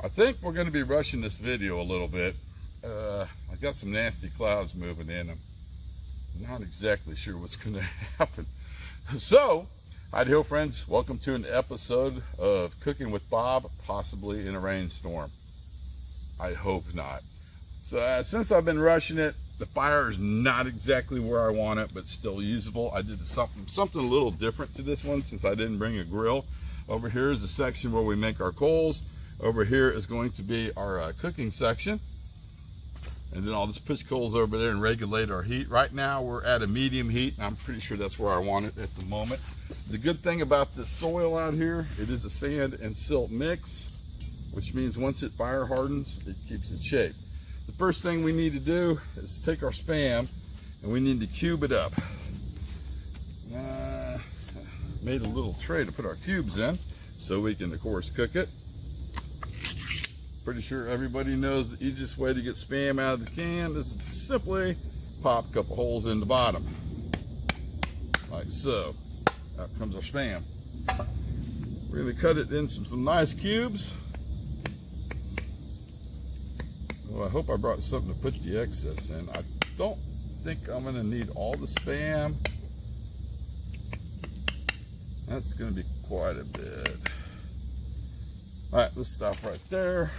I think we're going to be rushing this video a little bit. I got some nasty clouds moving in. I'm not exactly sure what's going to happen. So, howdy ho friends, welcome to an episode of Cooking with Bob, possibly in a rainstorm. I hope not. So since I've been rushing it, the fire is not exactly where I want it, but still usable. I did something a little different to this one since I didn't bring a grill. Over here is the section where we make our coals. Over here is going to be our cooking section. And then I'll just push coals over there and regulate our heat. Right now we're at a medium heat, and I'm pretty sure that's where I want it at the moment. The good thing about this soil out here, it is a sand and silt mix, which means once it fire hardens, it keeps its shape. The first thing we need to do is take our Spam and we need to cube it up. Made a little tray to put our cubes in so we can, of course, cook it. Pretty sure everybody knows the easiest way to get Spam out of the can is simply pop a couple holes in the bottom. Like so. Out comes our Spam. We're going to cut it in some nice cubes. Well, I hope I brought something to put the excess in. I don't think I'm going to need all the Spam. That's going to be quite a bit. All right, let's stop right there.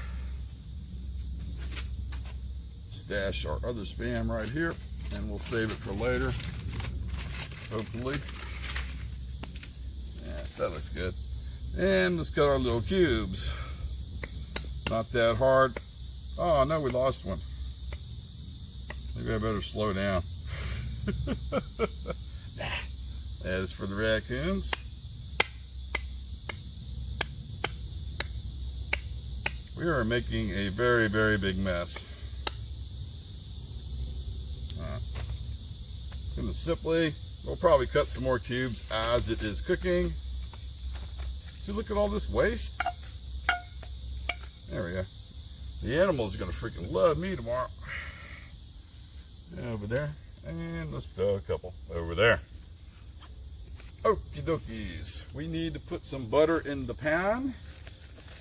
Stash our other Spam right here, and we'll save it for later, hopefully. Yeah, that looks good. And let's cut our little cubes. Not that hard. Oh, no, we lost one. Maybe I better slow down. As for the raccoons, we are making a very, very big mess. Gonna simply, we'll probably cut some more cubes as it is cooking. See, look at all this waste. There we go. The animals are gonna freaking love me tomorrow. Over there, and let's throw a couple over there. Okie dokies. We need to put some butter in the pan,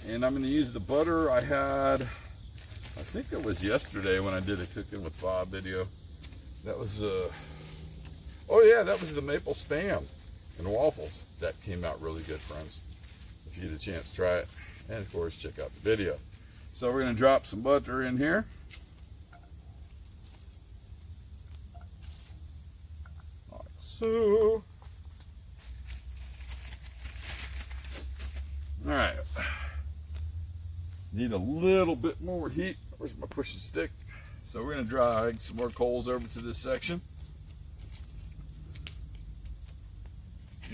and I'm gonna use the butter I had, I think it was yesterday when I did a Cooking with Bob video. That was oh yeah, that was the maple Spam and waffles. That came out really good, friends. If you get a chance, try it. And of course, check out the video. So we're going to drop some butter in here. Like so. All right. Need a little bit more heat. Where's my pushing stick? So we're going to drag some more coals over to this section.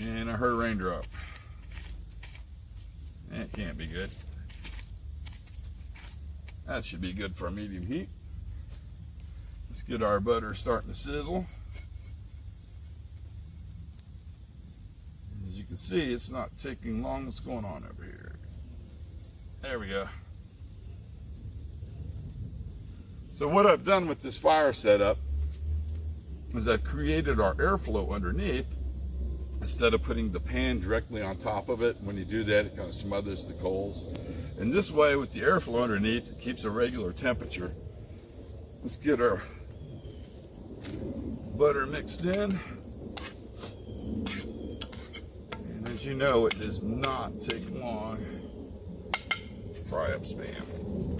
And I heard a raindrop. That can't be good. That should be good for a medium heat. Let's get our butter starting to sizzle. As you can see, it's not taking long. What's going on over here? There we go. So what I've done with this fire setup is I've created our airflow underneath instead of putting the pan directly on top of it. When you do that, it kind of smothers the coals. And this way, with the airflow underneath, it keeps a regular temperature. Let's get our butter mixed in. And as you know, it does not take long to fry up Spam.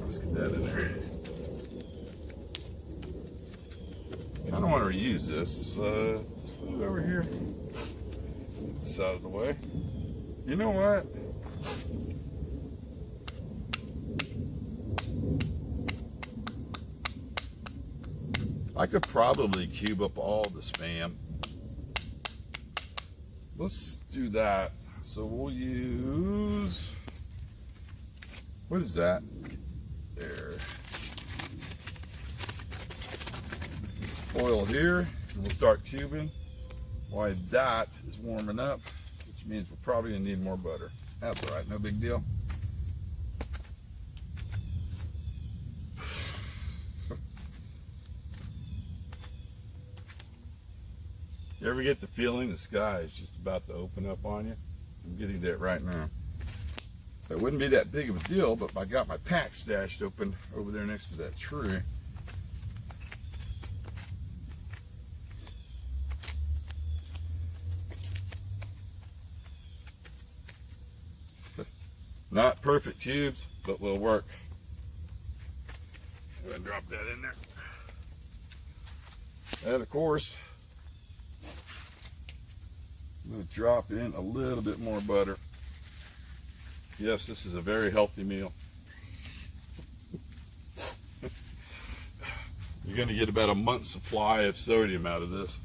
Let's get that in there. Kind of want to reuse this. Put it over here. Get this out of the way. You know what? I could probably cube up all the Spam. Let's do that. So we'll use, what is that? There. Foil here, and we'll start cubing while that is warming up, which means we're probably gonna need more butter. That's all right, no big deal. You ever get the feeling the sky is just about to open up on you? I'm getting that right now. It wouldn't be that big of a deal, but I got my pack stashed open over there next to that tree. Not perfect cubes, but will work. I'm going to drop that in there. And of course, I'm going to drop in a little bit more butter. Yes, this is a very healthy meal. You're going to get about a month's supply of sodium out of this.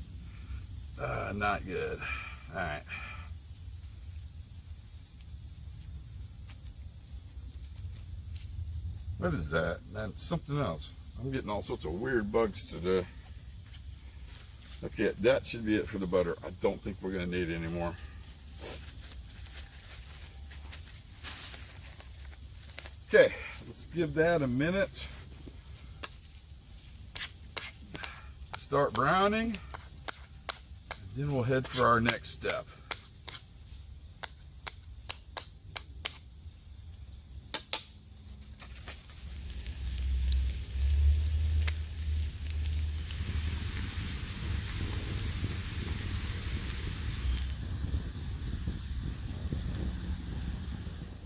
Not good. All right. What is that? That's something else. I'm getting all sorts of weird bugs today. Okay, that should be it for the butter. I don't think we're going to need any more. Okay, let's give that a minute. Start browning. And then we'll head for our next step.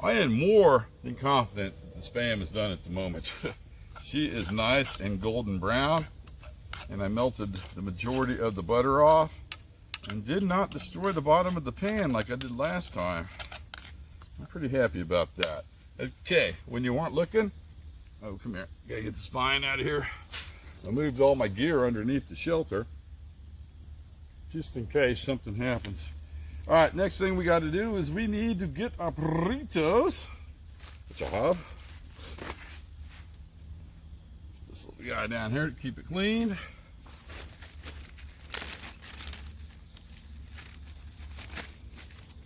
I am more than confident that the Spam is done at the moment. She is nice and golden brown, and I melted the majority of the butter off and did not destroy the bottom of the pan like I did last time. I'm pretty happy about that. Okay, when you weren't looking, oh, come here, gotta get the spine out of here. I moved all my gear underneath the shelter just in case something happens. All right, next thing we got to do is we need to get our burritos, which I have. This little guy down here to keep it clean.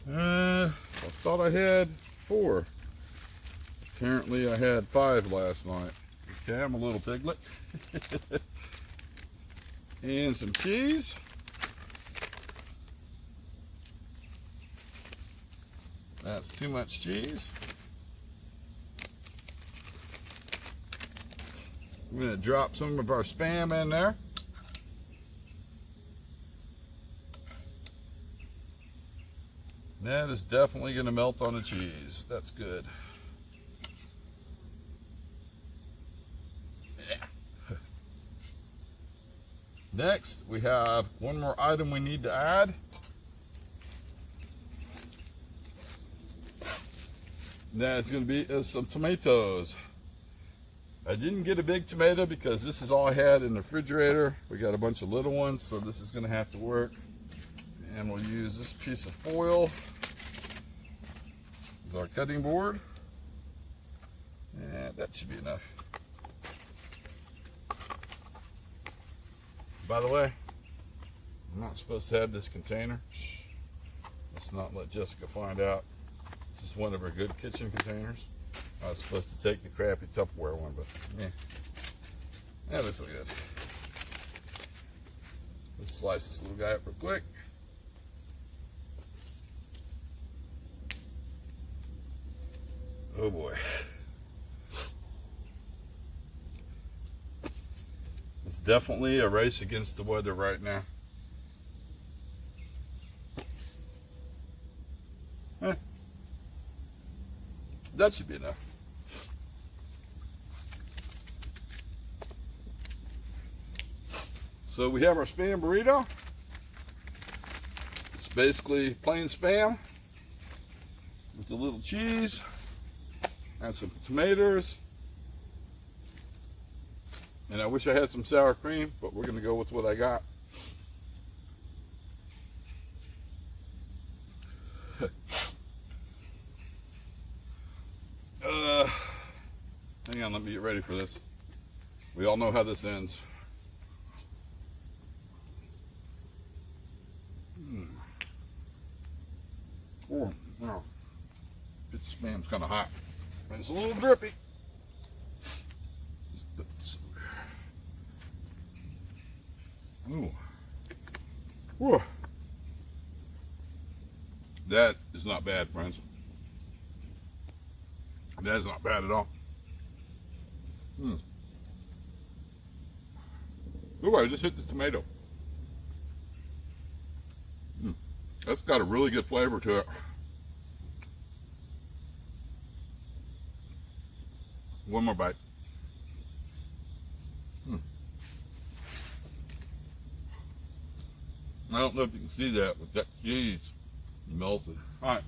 I thought I had 4. Apparently I had 5 last night. Okay, I'm a little piglet. And some cheese. That's too much cheese. I'm going to drop some of our Spam in there. That is definitely going to melt on the cheese. That's good. Yeah. Next, we have one more item we need to add. That's going to be some tomatoes. I didn't get a big tomato because this is all I had in the refrigerator. We got a bunch of little ones, so this is going to have to work. And we'll use this piece of foil as our cutting board. And that should be enough. By the way, I'm not supposed to have this container. Let's not let Jessica find out. This is one of her good kitchen containers. I was supposed to take the crappy Tupperware one, but yeah, this looks good. Let's slice this little guy up real quick. Oh boy. It's definitely a race against the weather right now. That should be enough. So we have our Spam burrito. It's basically plain Spam with a little cheese and some tomatoes. And I wish I had some sour cream, but we're going to go with what I got. Hang on, let me get ready for this. We all know how this ends. Oh, no. This Spam's kind of hot. And it's a little drippy. Just put this over here. Ooh. Whew. That is not bad, friends. That is not bad at all. Ooh, I just hit the tomato. That's got a really good flavor to it. One more bite. I don't know if you can see that, but that cheese melted. All right.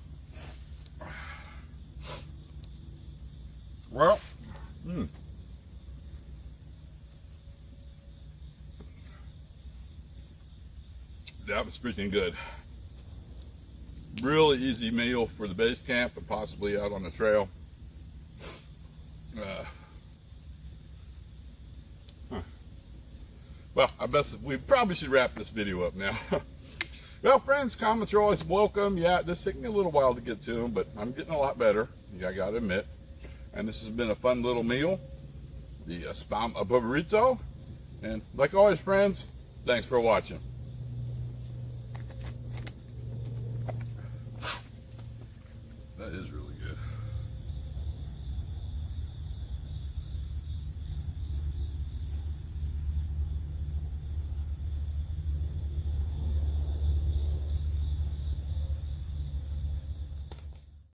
Well, that was freaking good. Really easy meal for the base camp and possibly out on the trail. Well, we probably should wrap this video up now. Well, friends, comments are always welcome. Yeah, this took me a little while to get to them, but I'm getting a lot better. Yeah, I gotta admit. And this has been a fun little meal. The spam a burrito. And like always, friends, thanks for watching. That is really good.